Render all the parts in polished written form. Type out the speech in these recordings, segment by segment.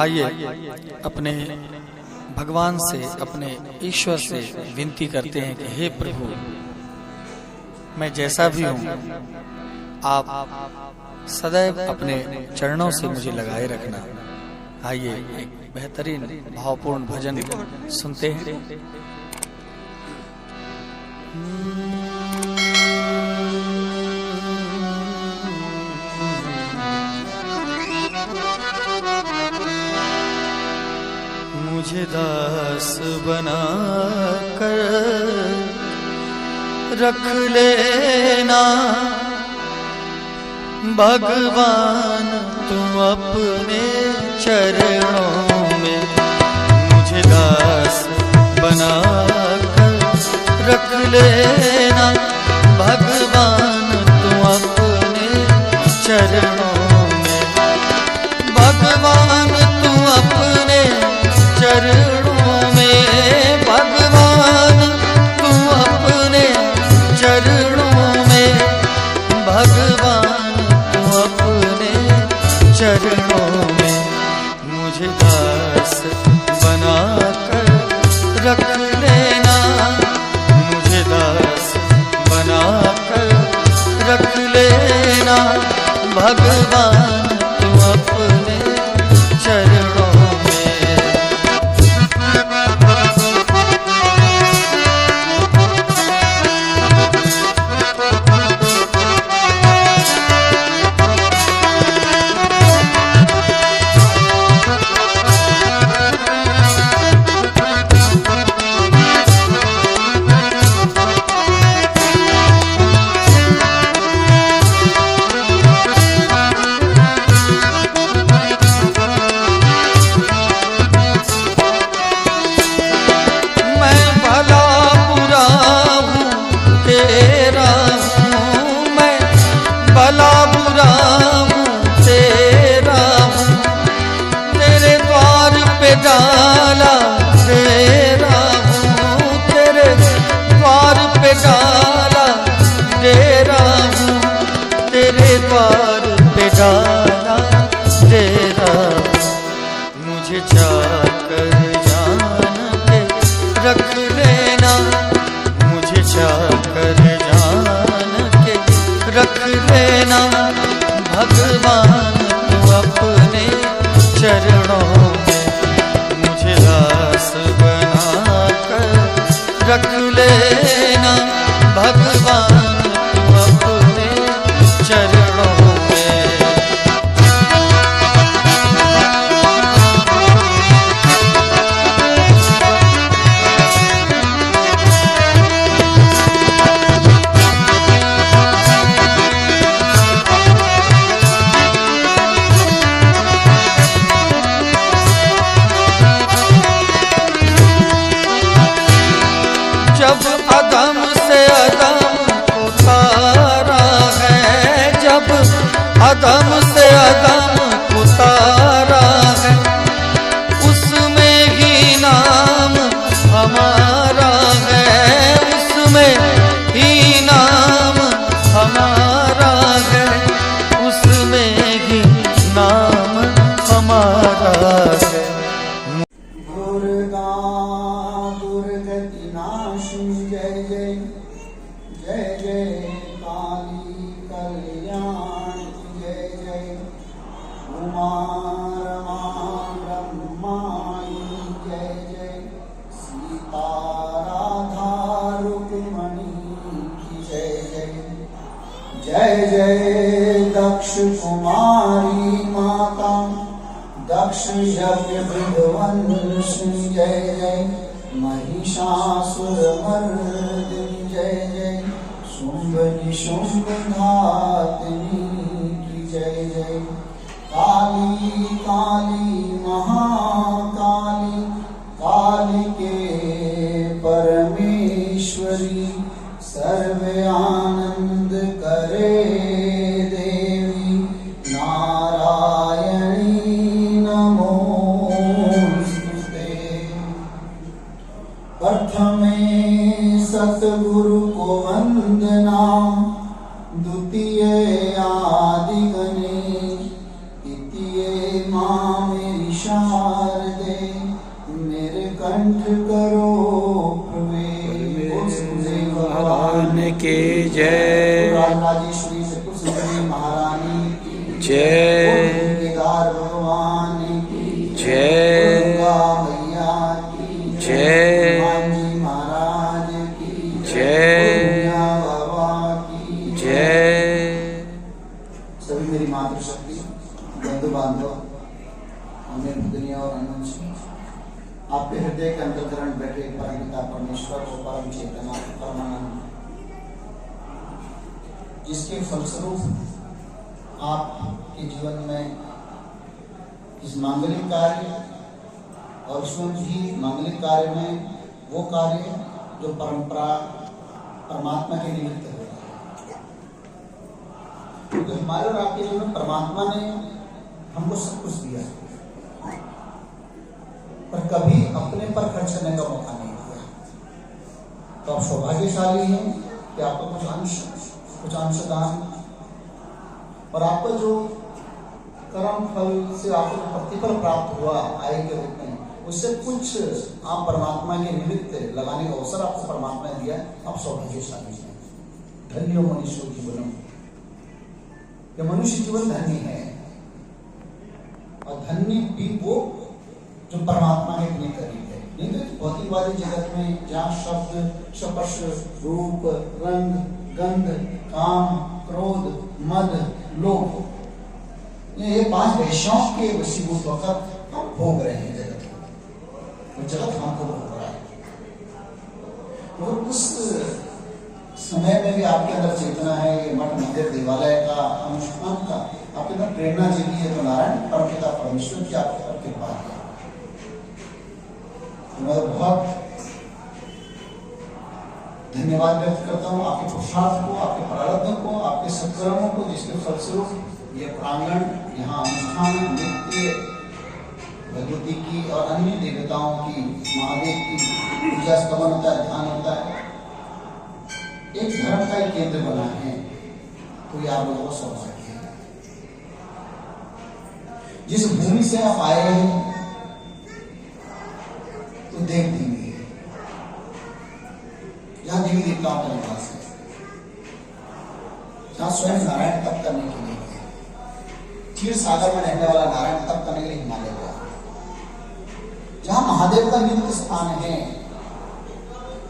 आइए अपने भगवान से, अपने ईश्वर से विनती करते हैं कि हे प्रभु, मैं जैसा भी हूँ आप सदैव अपने चरणों से मुझे लगाए रखना। आइए एक बेहतरीन भावपूर्ण भजन सुनते हैं। मुझे दास बना कर रख लेना भगवान, तुम अपने चरणों में। मुझे दास बना कर रख लेना भगवान, तुम अपने चरणों में। भगवान तुम अपने चरणों में, भगवान तुम अपने चरणों में, भगवान तुम अपने चरणों में। मुझे दास बना कर रख लेना, मुझे दास बना कर रख लेना भगवान तुम अपने चरणों में। डाला डेरा हूँ तेरे द्वार पे, डाला डेरा हूँ तेरे द्वार पे, डाला डेरा। मुझे चाकर जान के रख लेना, मुझे चाकर जान के रख लेना भगवान तू अपने चरणों में। रख लेना भगवान तू अपने चरणों में। जब अदम से अदम उतारा है, जब अदम से अदम उतारा है, उसमें ही नाम हमारा है, उसमें ही नाम हमारा है, उसमें ही नाम हमारा है। जय जय जय जय काली कल्याण, जय जय उमा रमा ब्रह्माणी, जय जय सीता राधा रुक्मिणी की जय जय। जय जय दक्ष कुमारी माता, दक्ष यज्ञ विध्वंसिनी, जय जय महिषासुर मर्दिनी, जय जय शुंभ निशुंभ घातिनी की जय जय। काली काली महाकाली, काली के परमेश्वरी, सर्व आनंद करे देवी, नारायणी नमोस्तुते। प्रथमे सतगुरु को वंदना, द्वितीय आदि गणेश, तृतीय मां मेरी शान। जय। राजराजेश्वरी चतुर सुंदरी महारानी की जय। केदार भगवान की जय। दुर्गा मैया की जय। हनुमान जी महाराज की जय। बाबा की जय। सभी मेरी मातृशक्ति बंधु बांधव, मेरे भगिनियों और अनुज, आपके हृदय के अंतर्करण बैठे परम पिता परमेश्वर और परम चेतना परमानंद, जिसके फलस्वरूप आपके जीवन में इस मांगलिक कार्य और उसमें भी मांगलिक कार्य में वो कार्य जो परंपरा परमात्मा के निमित्त हो रहा है, क्योंकि हमारे और आपके जीवन में परमात्मा ने हमको सब कुछ दिया, पर कभी अपने पर खर्च करने का मौका नहीं दिया। तो आप सौभाग्यशाली हैं कि आपको कुछ अंशदान और आपको जो कर्म फल से आपको जो प्रतिफल प्राप्त हुआ आय के रूप में, उससे कुछ आप परमात्मा के निमित्त लगाने का अवसर आपको परमात्मा ने दिया। आप सौभाग्यशाली हैं। धन्य हो मनुष्य जीवन, ये मनुष्य जीवन धन्य है, और धन्य भी वो जो परमात्मा के इतने करीब है। नहीं तो भौतिकवादी जगत में जहाँ शब्द स्पर्श रूप रंग गंध काम क्रोध मद लोभ, ये 5 वैश्यों के वशीभूत होकर हम भोग रहे हैं जगत को, जगत हमको भोग रहा है। और उस समय में भी आपके अंदर चेतना है, ये मठ मंदिर देवालय का अनुष्ठान का आपके अंदर प्रेरणा जगी है, तो नारायण परमपिता परमेश्वर की आपके पर कृपा है। मैं बहुत धन्यवाद व्यक्त करता हूँ आपके पुरुषार्थ को, आपके प्रारब्ध को, आपके सत्कर्मों को, जिसके फलस्वरूप ये प्रांगण, यहाँ अनुष्ठान, नित्य भगवती की और अन्य देवताओं की, महादेव की पूजा स्तवन होता है, ध्यान होता है, एक धर्म का एक केंद्र बना है। तो ये आप लोगों का सौभाग्य है। जिस भूमि से आप आए हैं तो देव देवी है, जहां देवी देवताओं का निवास है, जहां स्वयं नारायण तप करने के लिए है, क्षीर सागर में रहने वाला नारायण तप करने के लिए हिमालय गया, जहां महादेव का नित्य स्थान है,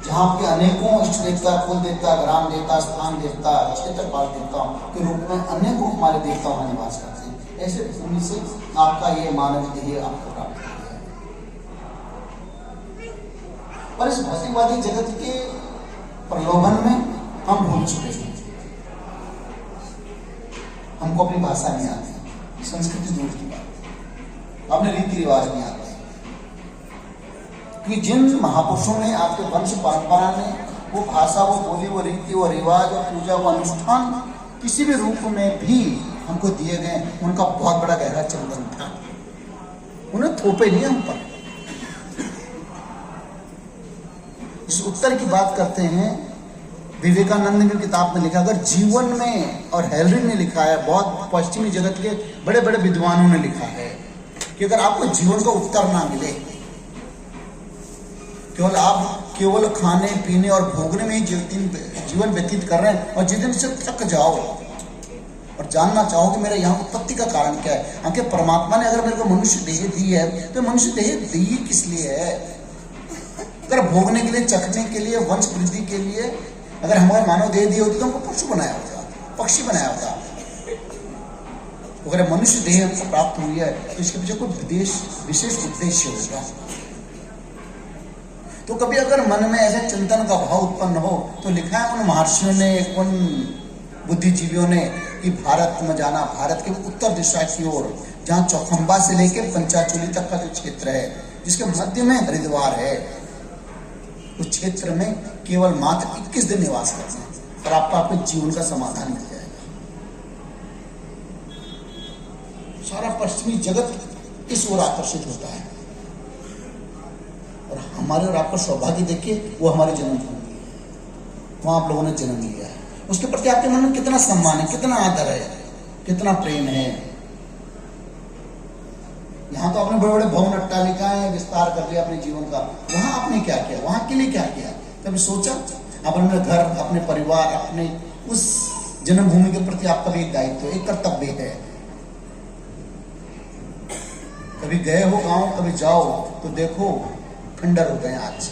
जहां आपके अनेकों इष्ट देवता, कुल देवता, ग्राम देवता, स्थान देवता, क्षेत्रपाल देवताओं के रूप में अनेकों हमारे देवता वहां निवास करते हैं। ऐसे भूमि से आपका ये मानव देह आपको प्राप्त है। पर इस भौतिकवादी जगत के प्रलोभन में हम भूल चुके हैं। हमको अपनी भाषा नहीं आती, संस्कृति दूर की बात, अपने रीति रिवाज नहीं आते, कि जिन महापुरुषों ने आपके वंश परंपरा ने वो भाषा, वो बोली, वो रीति, वो रिवाज, वो पूजा, वो अनुष्ठान किसी भी रूप में भी हमको दिए गए, उनका बहुत बड़ा गहरा चंदन था। उन्हें थोपे नहीं हम पर। इस उत्तर की बात करते हैं, विवेकानंद ने किताब में लिखा, अगर जीवन में, और हेलरिन ने लिखा है, बहुत पश्चिमी जगत के बड़े बड़े विद्वानों ने लिखा है, कि अगर आपको जीवन का उत्तर ना मिले, केवल आप केवल खाने पीने और भोगने में ही जीवन व्यतीत कर रहे हैं, और जिस दिन से थक जाओ और जानना चाहो कि मेरा यहाँ उत्पत्ति का कारण क्या है, आखिर परमात्मा ने अगर मेरे को मनुष्य देह दी है, तो मनुष्य देह दी किस लिए है? अगर भोगने के लिए, चखने के लिए, वंश वृद्धि के लिए अगर हमारे मानव देह दी होती तो हमको पशु बनाया होता, पक्षी बनाया होता। अगर मनुष्य देह हमको प्राप्त हुई है तो इसके पीछे कोई विशेष उद्देश्य होगा। तो कभी अगर मन में ऐसे चिंतन का भाव उत्पन्न हो, तो लिखा है उन महर्षियों ने, उन बुद्धिजीवियों ने, कि भारत में जाना, भारत के उत्तर दिशा की ओर, जहाँ चौखंबा से लेकर पंचाचूली तक का जो क्षेत्र है, जिसके मध्य में हरिद्वार है, उस क्षेत्र में केवल मात्र 21 दिन निवास करते हैं और आपका अपने जीवन का समाधान मिल जाएगा। सारा पश्चिमी जगत इस ओर आकर्षित होता है, और हमारे और आपका सौभाग्य देखिए, वो हमारे जन्मभूमि है, वहां आप लोगों ने जन्म लिया है। उसके प्रति आपके मन में कितना सम्मान है, कितना आदर है, कितना प्रेम है। यहाँ तो आपने बड़े बड़े भवन अट्टालिकाएं विस्तार कर लिया अपने जीवन का, वहां आपने क्या किया, वहां के लिए क्या किया? कभी सोचा? आप अपने घर, अपने परिवार, अपने उस जन्मभूमि के प्रति आपका भी एक दायित्व, एक कर्तव्य है। कभी गए हो गांव, कभी जाओ तो देखो खंडर हो गए आज,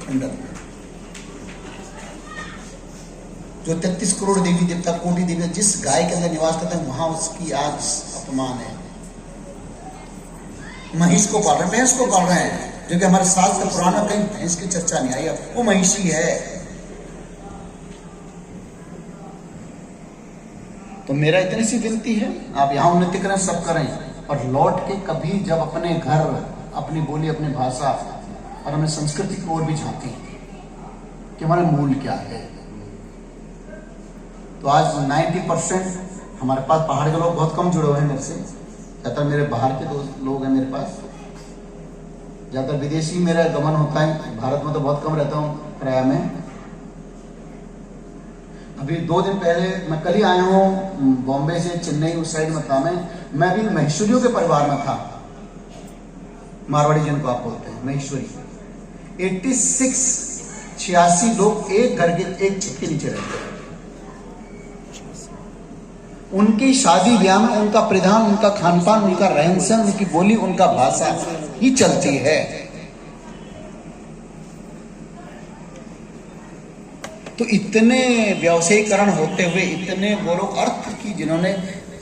खंडर। जो 33 करोड़ देवी देवता, कोटि देवी, जिस गाय के अंदर निवास करते हैं वहां उसकी आज अपमान है। महिष को पाल रहे हैं, भैंस को पाल रहे हैं, जो कि हमारे शास्त्र पुराण में कहीं भैंस की चर्चा नहीं आई, वो महिषी है। तो मेरा इतनी सी विनती है, आप यहां उन्नति करें, सब करें, और लौट के कभी जब अपने घर, अपनी बोली, अपनी भाषा और अपनी संस्कृति की ओर भी झांकें कि हमारा मूल क्या है। तो आज 90% हमारे पास पहाड़ के लोग बहुत कम जुड़े हुए हैं मेरे से, ज्यादातर मेरे बाहर के दोस्त लोग हैं मेरे पास, ज्यादातर विदेशी मेरा गमन होता है, भारत में तो बहुत कम रहता हूँ किराया में। अभी 2 दिन पहले मैं कल ही आया हूँ बॉम्बे से, चेन्नई उस साइड में था मैं भी महेश्वरियों के परिवार में था, मारवाड़ी जिनको आप बोलते हैं महेश्वरी। 86 लोग एक घर के एक छत के नीचे रहते हैं। उनकी शादी ब्याह में उनका परिधान, उनका खान पान, उनका रहन सहन, उनकी बोली, उनका भाषा ही चलती है। तो इतने व्यवसायीकरण होते हुए, इतने वो लोग अर्थ की जिन्होंने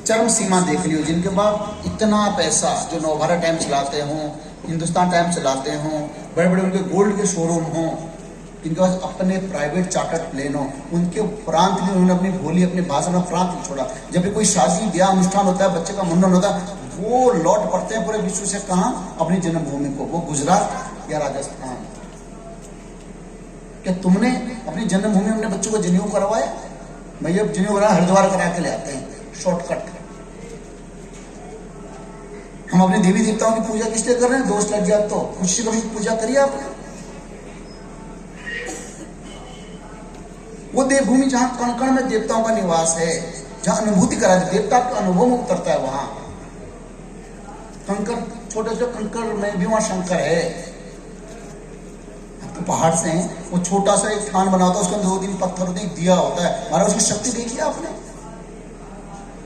चरम सीमा देख ली हो, जिनके पास इतना पैसा, जो नवभारत टाइम चलाते हों, हिंदुस्तान टाइम चलाते हों, बड़े बड़े उनके गोल्ड के शोरूम हों, जिनके पास अपने प्राइवेट चार्टर्ड प्लेन हो, उनके उपरांत भी उन्होंने अपनी बोली, अपनी भाषा में प्रांत नहीं छोड़ा। जब भी कोई शादी ब्याह अनुष्ठान होता है, बच्चे का मुंडन होता है, वो लौट पड़ते हैं पूरे विश्व से, कहाँ? अपनी जन्मभूमि को, वो गुजरात या राजस्थान। क्या तुमने अपनी जन्मभूमि में अपने बच्चों को जनेऊ करवाया? भैया जनेऊ करा हरिद्वार करा के ले आते हैं, शॉर्टकट। हम अपने देवी देवताओं की पूजा किस लिए कर रहे हैं? दोस्त लग जाए तो कुछ से कभी पूजा करिए आपने। वो देवभूमि जहां कण कण में देवताओं का निवास है, जहां अनुभूति करा दे, देवता का अनुभव में उतरता है, वहां कंकर, छोटे छोटे कंकर में भी वहां शंकर है। तो पहाड़ से हैं, वो छोटा सा एक थान बना होता है, उसके अंदर 2-3 पत्थर होते हैं, दिया होता है, हमारा उसकी शक्ति देखी आपने?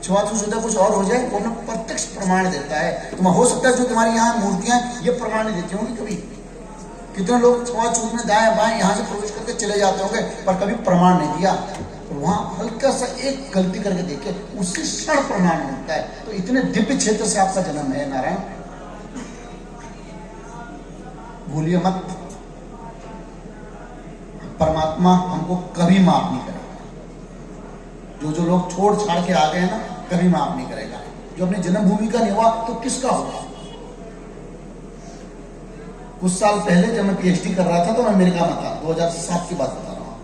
छुआछूत होता है, कुछ और हो जाए, वो प्रत्यक्ष प्रमाण देता है। तो हो सकता है जो तुम्हारी यहाँ मूर्तियां ये प्रमाण नहीं देती होंगी कभी। कितने लोग छुआछूत में दाएं बाएं यहाँ से प्रवेश करके चले जाते होंगे, पर कभी प्रमाण नहीं दिया। तो वहां हल्का सा एक गलती करके देखे, उसी क्षण प्रमाण मिलता है। तो इतने दिव्य क्षेत्र से आपका जन्म है नारायण, भूलिए मत। परमात्मा हमको कभी माफ नहीं करेगा। जो लोग छोड़ छाड़ के आ गए ना, कभी माफ नहीं करेगा। जो अपनी जन्मभूमि का निवास, तो किसका होगा? कुछ साल पहले जब मैं पीएचडी कर रहा था, तो मैं अमेरिका में था, 2007 की बात बता रहा हूँ,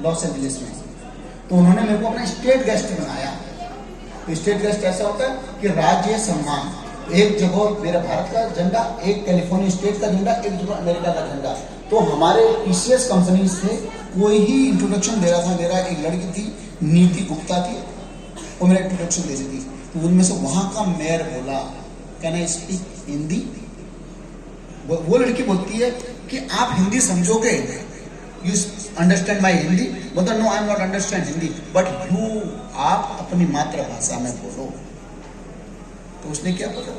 लॉस एंजलिस में। तो उन्होंने मेरे को अपना स्टेट गेस्ट बनाया। तो स्टेट गेस्ट ऐसा होता है कि राज्य सम्मान, एक जगह मेरा भारत का झंडा, एक कैलिफोर्निया स्टेट का झंडा, एक जगह अमेरिका का झंडा। तो हमारे टीसीएस कंपनी से कोई ही इंट्रोडक्शन दे रहा था, मेरा एक लड़की थी, नीति गुप्ता थी, वो मेरा इंट्रोडक्शन दे रही थी। तो उनमें से वहां का मेयर बोला, कैन आई स्पीक हिंदी? वो लड़की बोलती है कि आप हिंदी समझोगे, यू अंडरस्टैंड माई हिंदी? बोलता no, I am not understand Hindi, but you, आप अपनी मातृभाषा में बोलो। तो उसने क्या पता,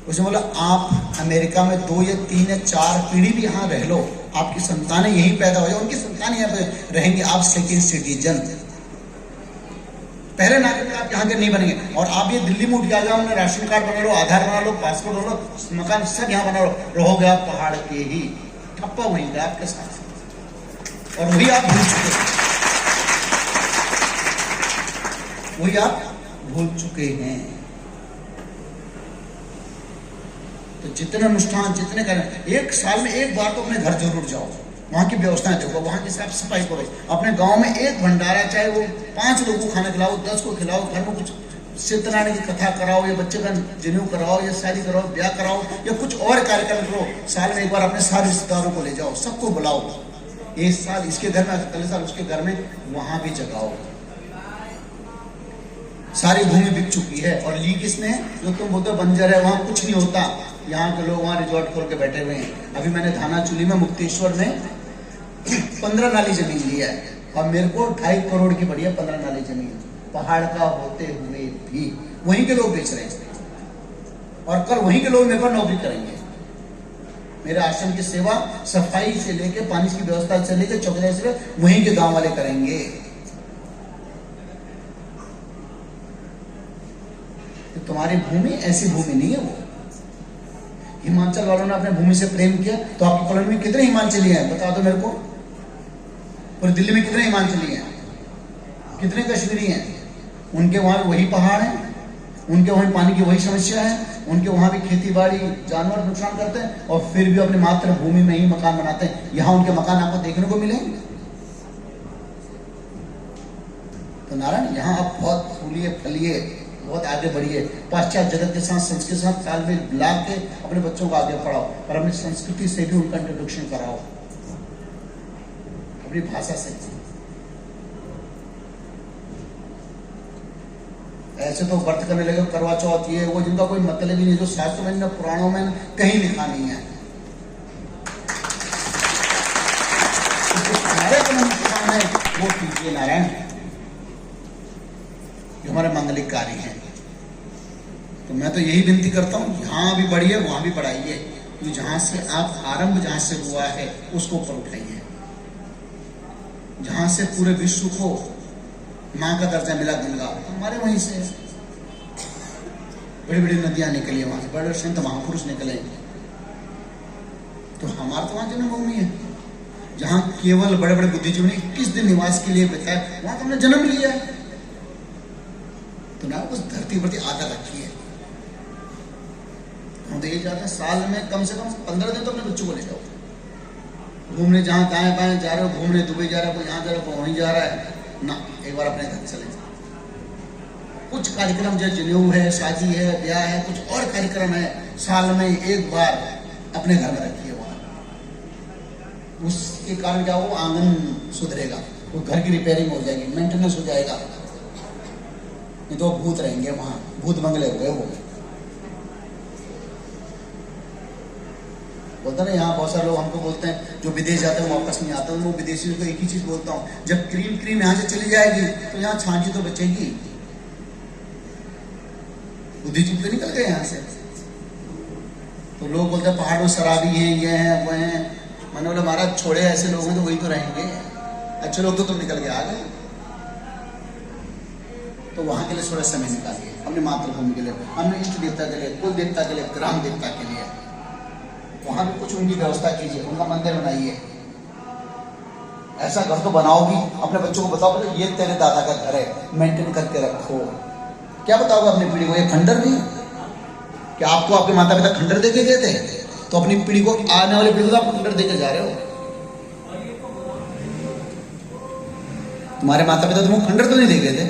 उसने बोला आप अमेरिका में 2 या 3 या 4 पीढ़ी भी यहाँ रह लो, आपकी संतानें यहीं पैदा हो जाए, उनकी संतानें यहाँ पे रहेंगी, आप सेकंड सिटीजन, पहले नागरिक आप यहाँ के नहीं बनेंगे। और आप ये दिल्ली में उठ के आ जाओ, राशन कार्ड बना लो, आधार बना लो, पासपोर्ट बना लो, मकान सब यहाँ बना लो, रहोगे आप पहाड़ के ही, ठप्पा वहीं का आपके साथ, और वही आप भूल चुके हैं, वही आप भूल चुके हैं। तो जितने अनुष्ठान, जितने करें, 1 साल में 1 बार तो अपने घर जरूर जाओ, वहाँ की व्यवस्थाएं देखो, वहाँ की साफ सफाई करो। अपने गांव में एक भंडारा, चाहे वो 5 लोगों को खाना खिलाओ, 10 को खिलाओ, घर में कुछ सत्यनारायण की कथा कराओ, या बच्चे का जनेऊ कराओ, या शादी कराओ, ब्याह कराओ, या कुछ और कार्यक्रम करो। साल में 1 बार अपने सारे रिश्तेदारों को ले जाओ, सबको बुलाओ। 1 साल इसके घर में, अगले साल उसके घर में, वहां भी जगाओ। सारी भूमि बिक चुकी है, और ली किसने है? जो तुम बोलते बंजर है, वहां कुछ नहीं होता। यहाँ के लोग वहां रिजॉर्ट खोल के बैठे हुए हैं। अभी मैंने धानाचूली में, मुक्तेश्वर में 15 नाली जमीन लिया है और मेरे को 2.5 करोड़ की बढ़िया 15 नाली जमीन, पहाड़ का होते हुए भी वहीं के लोग बेच रहे हैं और कल वहीं के लोग मेरे पर नौकरी करेंगे। मेरे आश्रम की सेवा सफाई से लेके पानी की व्यवस्था से लेके चौकीदारी से वहीं के गांव वाले करेंगे। तो तुम्हारी भूमि ऐसी भूमि नहीं है। वो हिमाचल वालों ने अपने भूमि से प्रेम किया तो आपकी कॉलोनी में कितने हिमाचली हैं बता दो मेरे को। और दिल्ली में कितने हिमाचली हैं, कितने कश्मीरी हैं? उनके वहां वही पहाड़ हैं, उनके वहीं पानी की वही समस्या है, उनके वहां भी खेती बाड़ी जानवर नुकसान करते हैं और फिर भी अपनी मातृभूमि में ही मकान बनाते हैं। यहां उनके मकान आपको देखने को मिलेंगे? तो नारायण यहां आप बहुत फूलिए फलिए, बहुत आगे बढ़िए, पाश्चात्य जगत के साथ संस्कृति के साथ तालमेल मिला के अपने बच्चों को आगे पढ़ाओ और अपनी संस्कृति से भी उनका इंट्रोडक्शन कराओ, अपनी भाषा से। ऐसे तो व्रत करने लगे करवा चौथ ये वो जिनका कोई मतलब ही नहीं, जो शास्त्र में न पुराणों में कहीं लिखा नहीं है। हमारे है वो कीजिए नारायण, जो हमारे मांगलिक कार्य हैं। तो मैं तो यही विनती करता हूँ, यहाँ भी बढ़िए वहां भी बढ़ाइए, कि जहां से आप आरंभ जहां से हुआ है उसको ऊपर उठाइए, जहां से पूरे विश्व को मां का दर्जा मिला गंगा, हमारे वहीं से बड़ी बड़ी नदियां निकली, वहां से बड़े संत महापुरुष निकले। तो हमारा तो वहां जन्मभूमि है, जहां केवल बड़े बड़े बुद्धिजीवी ने 21 दिन निवास के लिए बिताए, वहां तो हमने जन्म लिया है। तो ना उस धरती प्रति आदर रखिए। हम तो ये चाहते हैं साल में कम से कम 15 दिन तो अपने बच्चों को ले जाओ घूमने, जहां दाएं बाएं जा रहे हो घूमने, दुबई जा रहा है, कोई यहाँ जा रहा है, कोई वहीं जा रहा है ना, एक बार अपने घर चले जाओ। कुछ कार्यक्रम जो जनेऊ है, शादी है, ब्याह है, कुछ और कार्यक्रम है, साल में एक बार अपने घर में रखिए। वहां उसके कारण क्या हो, आंगन सुधरेगा, वो घर की रिपेयरिंग हो जाएगी, मेंटेनेंस हो जाएगा। नहीं तो भूत रहेंगे वहां, भूत बंगले हुए वो। बोलता ना यहाँ बहुत सारे लोग हमको बोलते हैं जो विदेश जाते हैं वापस नहीं आते, वो विदेशियों को एक ही चीज बोलता हूँ, जब क्रीम यहाँ से चली जाएगी तो यहाँ छांची तो बचेगी, बुद्धिजीवी तो निकल गए यहाँ से। तो लोग बोलते हैं पहाड़ में शराबी हैं, ये हैं वो हैं। मैंने बोला महाराज छोड़े ऐसे लोग हैं तो वही तो रहेंगे, अच्छे लोग तो तुम निकल के आ गए। तो वहां के लिए थोड़ा समय निकालिए, अपनी मातृभूमि के लिए, अपने इष्ट देवता के लिए, कुल देवता के लिए, ग्राम देवता के लिए, वहां भी कुछ उनकी व्यवस्था कीजिए, उनका मंदिर बनाइए। ऐसा घर तो बनाओगी, अपने बच्चों को बताओ ये तेरे दादा का घर है, मेंटेन करके रखो। क्या बताओगे अपनी पीढ़ी को, ये खंडर नहीं? क्या आपको आपके माता पिता खंडर देके गए थे? तो अपनी पीढ़ी को, आने वाली पीढ़ी को आप खंडर देके जा रहे हो। तुम्हारे माता पिता तुमको खंडर तो नहीं दे गए थे,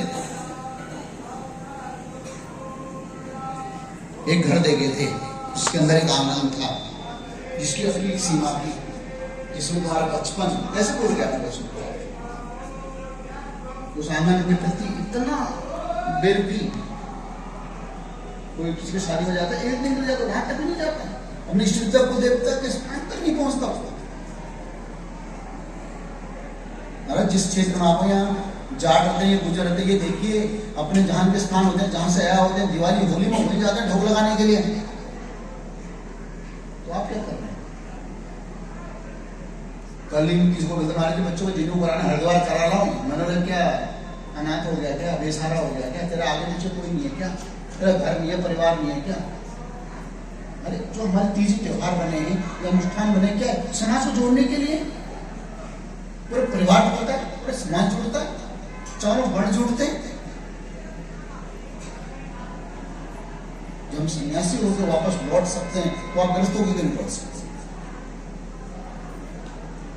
एक घर दे गए थे, उसके अंदर एक आंगन था, जिसकी अपनी सीमा थी, जिसमें तुम्हारा बचपन कैसे भूल गया अपने बचपन को। उस आंगन के प्रति इतना बेरुखी, कोई किसी की शादी में जाता है, एक दिन के लिए जाता, वहां तक नहीं जाता, अपनी इष्ट देवता को देवता के स्थान तक नहीं पहुंचता। जिस क्षेत्र में आप यहाँ जाट रहते हैं, गुजर रहते हैं, ये देखिए अपने जहां के स्थान होते हैं, जहां से आया होते हैं, दिवाली होली में वहीं जाते हैं ढोल लगाने के लिए। तो आप क्या कर रहे हैं? कल ही किसी को हमारे के बच्चों को जिन्हों कराना हरिद्वार करा रहा हूँ, मैंने बोला क्या अनाथ हो गया क्या, बेसहारा हो गया क्या, तेरा आगे पीछे कोई नहीं है क्या, तेरा घर नहीं है, परिवार नहीं है क्या? अरे जो हमारे तीज त्योहार बने या अनुष्ठान बने, क्या समाज को जोड़ने के लिए, पूरे परिवार जुड़ता है, पूरे समाज जुड़ता है, चारों वर्ण जुड़ते हैं। जब हम सन्यासी होकर वापस लौट सकते हैं तो आप गृहस्थों की दिन लौट सकते हैं।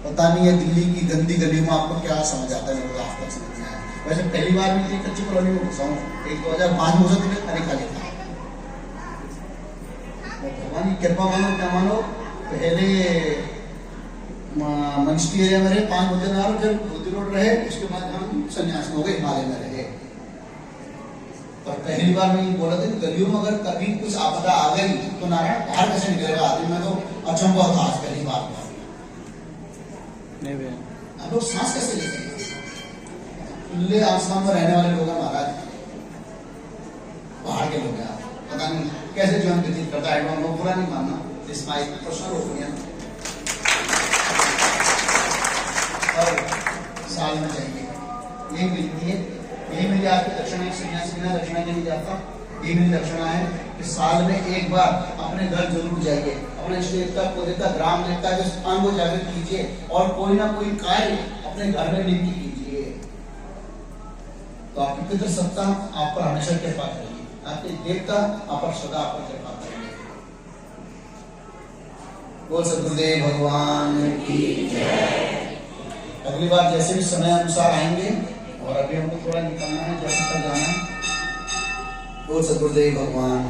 पता नहीं है दिल्ली की गंदी गली में आपको क्या समझ आता है, आज तक समझ में आया। वैसे पहली बार मैं इतनी कच्ची कॉलोनी में घुसा हूँ, एक 2005 में घुसा, तुम्हें खाली खाली था। भगवान की कृपा मानो क्या मानो, पहले मनुष्य एरिया में रहे 5 बजे ना, फिर गोदी रोड रहे, उसके बाद हम सन्यास हो गए, हिमालय में रहे। और पहली बार मैं ये बोला था गलियों में अगर कभी कुछ आपदा आ गई तो नारायण बाहर कैसे निकलेगा आदमी, में तो अचंभव था आज पहली बार। हम लोग सांस कैसे ले सकते हैं? खुले आसमान में रहने वाले लोग हैं महाराज, पहाड़ के लोग हैं, आप पता नहीं कैसे जीवन व्यतीत करता है। लोग बुरा नहीं मानना, इस माई पर्सनल ओपिनियन। और साल में चाहिए यही मिलती है, यही मेरी आपकी दक्षिणा, एक सन्यासी बिना दक्षिणा के नहीं जाता। ये मेरी दक्षिणा है कि साल में एक बार अपने घर जरूर जाइए, अपने इष्ट देवता, कुल देवता, ग्राम देवता के स्थान को जागृत कीजिए और कोई ना कोई कार्य अपने घर में नियुक्त कीजिए। तो आपकी पितृसत्ता आप पर हमेशा कृपा करेगी, आपके देवता आप पर सदा आप पर कृपा करेंगे। बोल सद्गुरुदेव भगवान की जय। अगली बार जैसे भी समय अनुसार आएंगे, और अभी हमको थोड़ा निकलना है, जैसे तक जाना है। बोल सद्गुरुदेव भगवान।